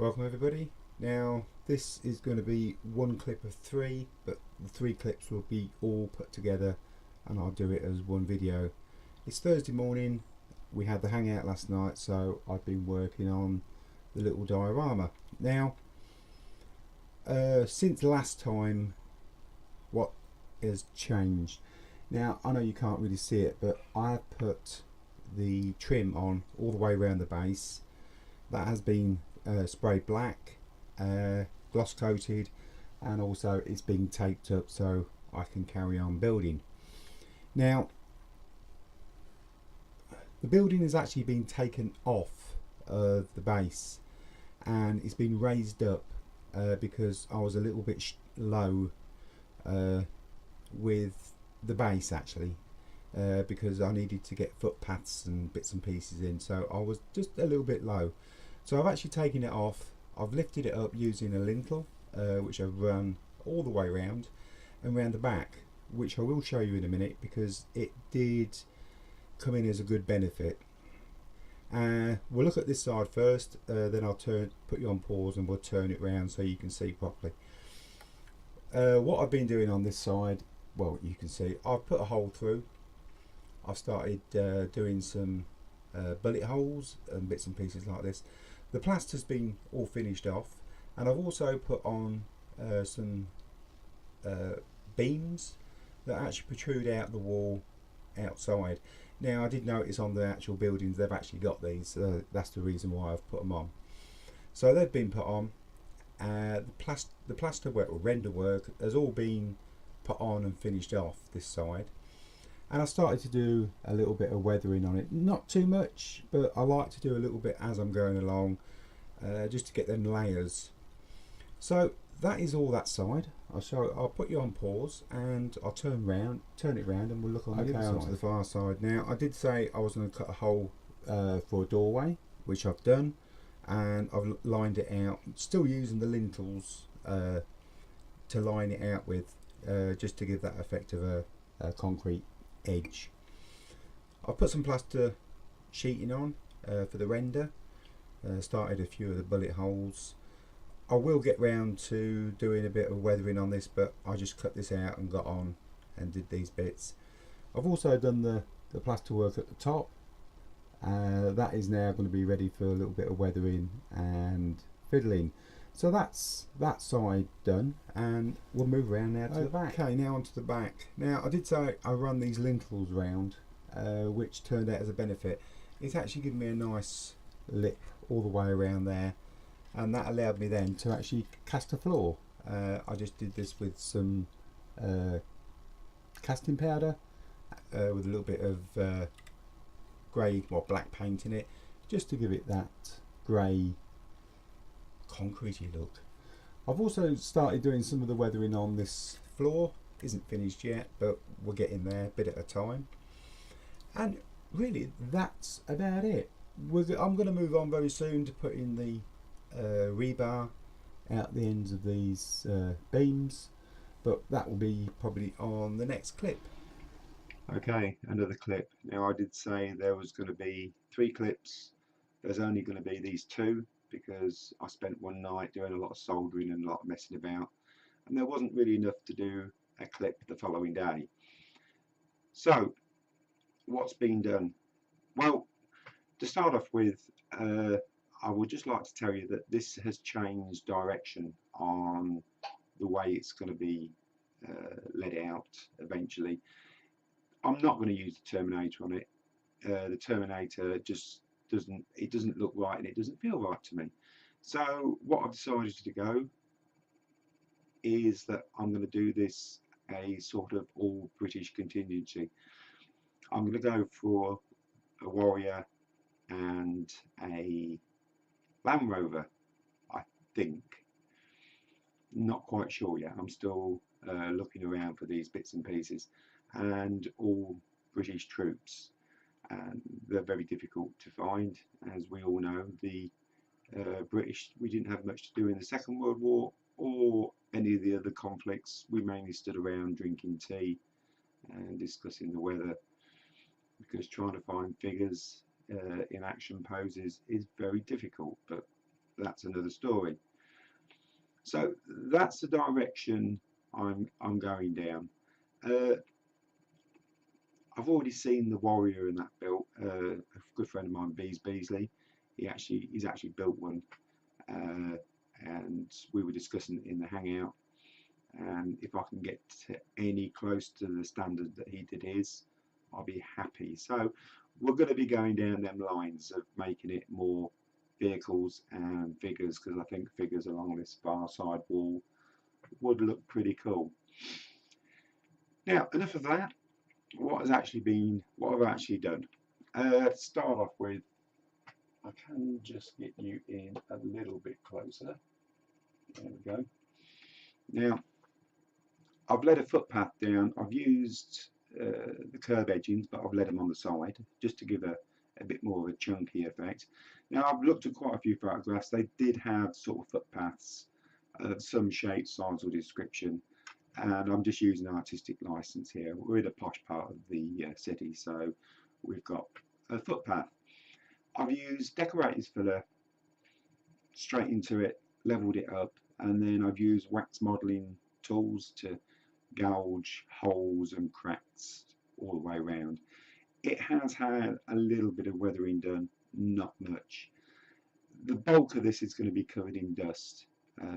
Welcome everybody. Now this is going to be one clip of three, but the three clips will be all put together and I'll do it as one video. It's Thursday morning, we had the hangout last night, so I've been working on the little diorama. Now since last time, what has changed? Now I know you can't really see it, but I've put the trim on all the way around the base. That has been sprayed black, gloss coated, and also it's being taped up so I can carry on building. Now the building has actually been taken off of the base and it's been raised up because I was a little bit low with the base actually, because I needed to get footpaths and bits and pieces in, so I was just a little bit low. So I've actually taken it off, I've lifted it up using a lintel, which I've run all the way around and round the back, which I will show you in a minute because it did come in as a good benefit. We'll look at this side first, then I'll put you on pause and we'll turn it round so you can see properly. What I've been doing on this side, well, you can see I've put a hole through. I've started doing some bullet holes and bits and pieces like this. The plaster's been all finished off, and I've also put on some beams that actually protrude out the wall outside. Now I did notice on the actual buildings they've actually got these, so that's the reason why I've put them on. So they've been put on. The plaster work or render work has all been put on and finished off this side. And I started to do a little bit of weathering on it, not too much, but I like to do a little bit as I'm going along, just to get them layers. So that is all that side. I'll put you on pause and I'll turn it round, and we'll look on the other side. Onto the far side. Now I did say I was going to cut a hole for a doorway, which I've done, and I've lined it out, still using the lintels to line it out with, just to give that effect of a concrete edge. I've put some plaster sheeting on for the render, started a few of the bullet holes. I will get round to doing a bit of weathering on this, but I just cut this out and got on and did these bits. I've also done the plaster work at the top. That is now going to be ready for a little bit of weathering and fiddling. So that's that side done, and we'll move around now to the back. Okay, now onto the back. Now I did say I run these lintels round, which turned out as a benefit. It's actually given me a nice lip all the way around there, and that allowed me then to actually cast a floor. I just did this with some casting powder with a little bit of grey or black paint in it, just to give it that grey concretey look. I've also started doing some of the weathering on this floor. Isn't finished yet, but we're getting there bit at a time. And really that's about it. I'm going to move on very soon to put in the rebar out the ends of these beams, but that will be probably on the next clip. Okay, another clip. Now I did say there was going to be 3 clips. There's only going to be these 2 because I spent one night doing a lot of soldering and a lot of messing about, and there wasn't really enough to do a clip the following day. So what's been done? Well, to start off with, I would just like to tell you that this has changed direction on the way it's going to be let out eventually. I'm not going to use the Terminator on it. The Terminator just doesn't look right and it doesn't feel right to me. So what I've decided to go is that I'm going to do this a sort of all British contingency. I'm going to go for a Warrior and a Land Rover, I think. Not quite sure yet. I'm still looking around for these bits and pieces, and all British troops. And they're very difficult to find, as we all know. The British, we didn't have much to do in the Second World War or any of the other conflicts. We mainly stood around drinking tea and discussing the weather, because trying to find figures in action poses is very difficult, but that's another story. So that's the direction I'm going down. I've already seen the Warrior in that built. A good friend of mine, Beasley, he's actually built one, and we were discussing it in the Hangout. And if I can get to any close to the standard that he did his, I'll be happy. So we're going to be going down them lines of making it more vehicles and figures, because I think figures along this far side wall would look pretty cool. Now, enough of that. What I've actually done. To start off with, I can just get you in a little bit closer. There we go. Now, I've led a footpath down. I've used the curb edgings, but I've led them on the side just to give a bit more of a chunky effect. Now, I've looked at quite a few photographs. They did have sort of footpaths of some shape, size or description, and I'm just using artistic license here. We're in a posh part of the city, so we've got a footpath. I've used decorators filler straight into it, leveled it up, and then I've used wax modelling tools to gouge holes and cracks all the way around. It has had a little bit of weathering done, not much. The bulk of this is going to be covered in dust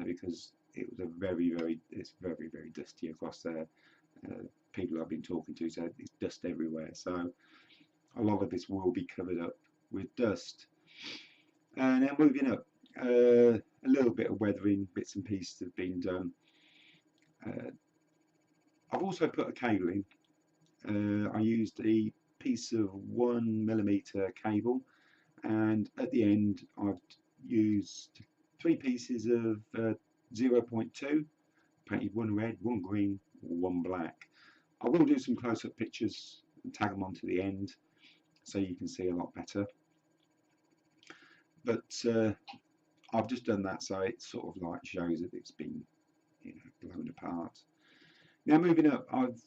because it was it's very dusty across there. People I've been talking to said it's dust everywhere, so a lot of this will be covered up with dust. And now moving up, a little bit of weathering, bits and pieces have been done. I've also put a cable in. I used a piece of 1mm cable, and at the end I've used 3 pieces of 0.2, painted one red, one green, one black. I will do some close-up pictures and tag them onto the end so you can see a lot better. But I've just done that so it sort of like shows that it's been, you know, blown apart. Now moving up, I've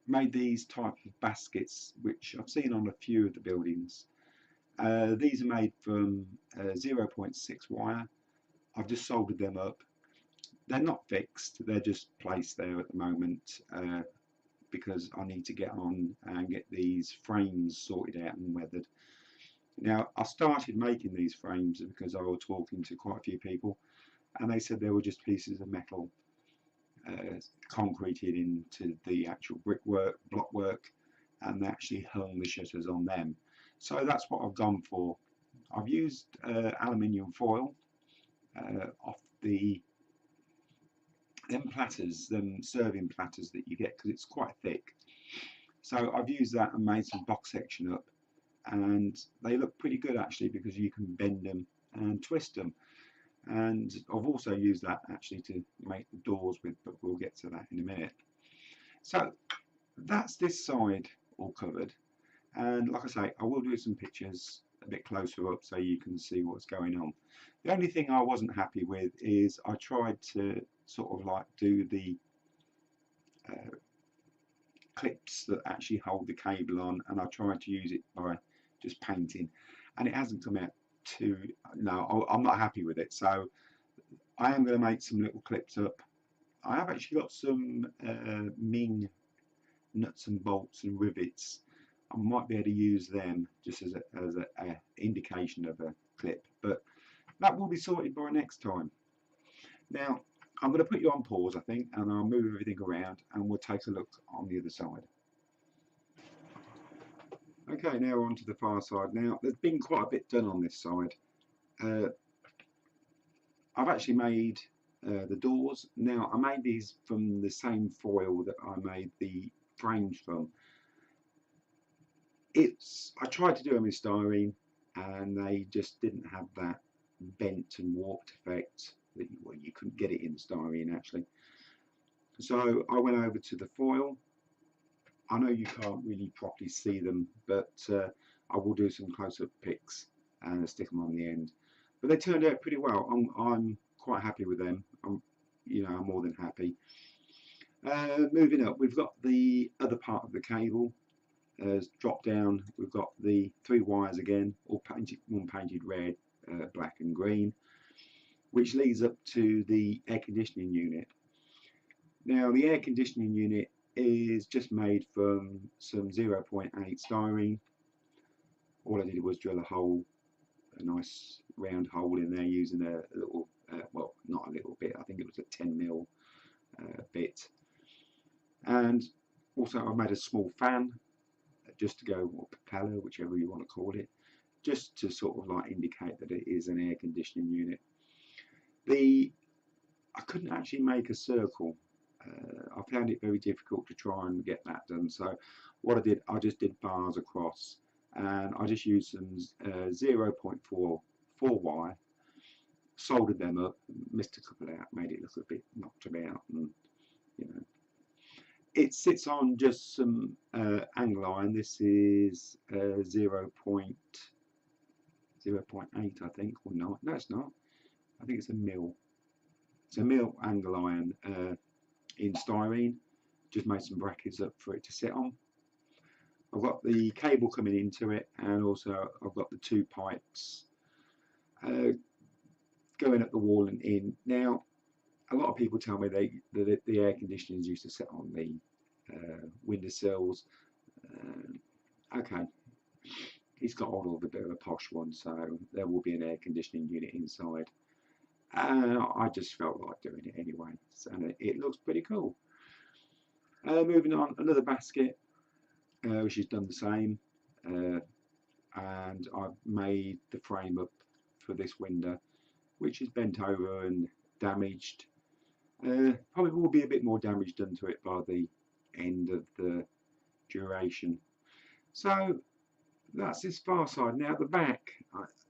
made these type of baskets which I've seen on a few of the buildings. These are made from 0.6 wire. I've just soldered them up. They're not fixed, they're just placed there at the moment because I need to get on and get these frames sorted out and weathered. Now, I started making these frames because I was talking to quite a few people, and they said they were just pieces of metal concreted into the actual brickwork, blockwork, and they actually hung the shutters on them. So that's what I've gone for. I've used aluminium foil off them platters, them serving platters that you get, because it's quite thick. So I've used that and made some box section up, and they look pretty good actually because you can bend them and twist them. And I've also used that actually to make the doors with, but we'll get to that in a minute. So that's this side all covered, and like I say, I will do some pictures a bit closer up so you can see what's going on. The only thing I wasn't happy with is I tried to sort of like do the clips that actually hold the cable on, and I tried to use it by just painting, and it hasn't come out too, no, I'm not happy with it. So I am going to make some little clips up. I have actually got some Ming nuts and bolts and rivets. I might be able to use them just as a indication of a clip, but that will be sorted by next time. Now I'm going to put you on pause, I think, and I'll move everything around and we'll take a look on the other side. Okay, now on to the far side. Now there's been quite a bit done on this side. I've actually made the doors. Now I made these from the same foil that I made the frames from. I tried to do them in styrene, and they just didn't have that bent and warped effect that you couldn't get it in styrene actually. So I went over to the foil. I know you can't really properly see them, but I will do some close-up pics and stick them on the end. But they turned out pretty well. I'm quite happy with them. I'm more than happy. Moving up, we've got the other part of the cable. Drop down. We've got the 3 wires again, all painted, one painted red, black and green, which leads up to the air conditioning unit. Now the air conditioning unit is just made from some 0.8 styrene. All I did was drill a nice round hole in there using a little, well, not a little bit, I think it was a 10mm bit. And also I made a small fan just to go, or propeller, whichever you want to call it, just to sort of like indicate that it is an air conditioning unit. I couldn't actually make a circle. I found it very difficult to try and get that done. So what I did, I just did bars across, and I just used some 0.4 wire, soldered them up, missed a couple out, made it look a bit knocked about, and you know. It sits on just some angle iron. This is 0.8, I think, or not. No, it's not. I think it's a mil. It's a mil angle iron in styrene. Just made some brackets up for it to sit on. I've got the cable coming into it, and also I've got the two pipes going up the wall and in. Now, a lot of people tell me that the air conditioners used to sit on the windowsills. Okay, it's got all of a bit of a posh one, so there will be an air conditioning unit inside. I just felt like doing it anyway, and it looks pretty cool. Moving on, another basket, which has done the same, and I've made the frame up for this window, which is bent over and damaged. Probably will be a bit more damage done to it by the end of the duration. So that's this far side. Now the back,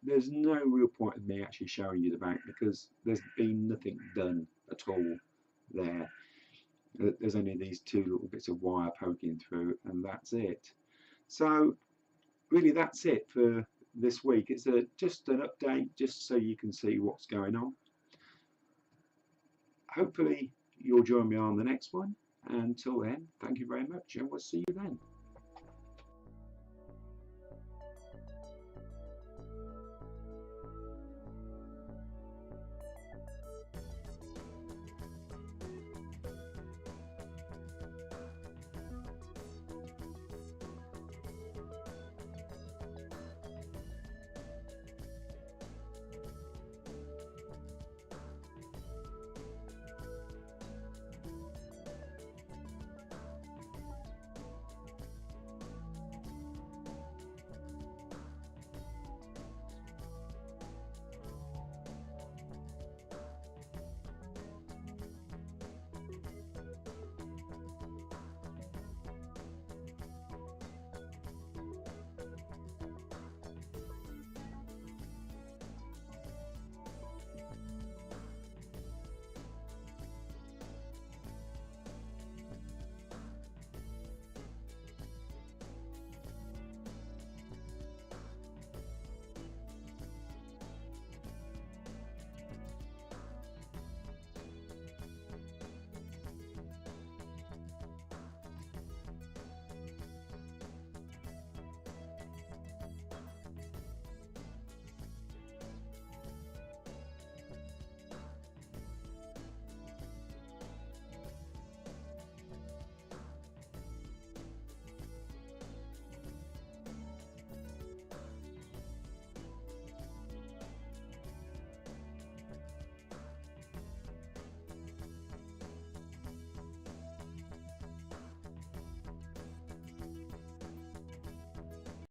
there's no real point in me actually showing you the back because there's been nothing done at all there. There's only these two little bits of wire poking through, and that's it. So really that's it for this week. It's just an update, just so you can see what's going on. Hopefully you'll join me on the next one. Until then, thank you very much, and we'll see you then.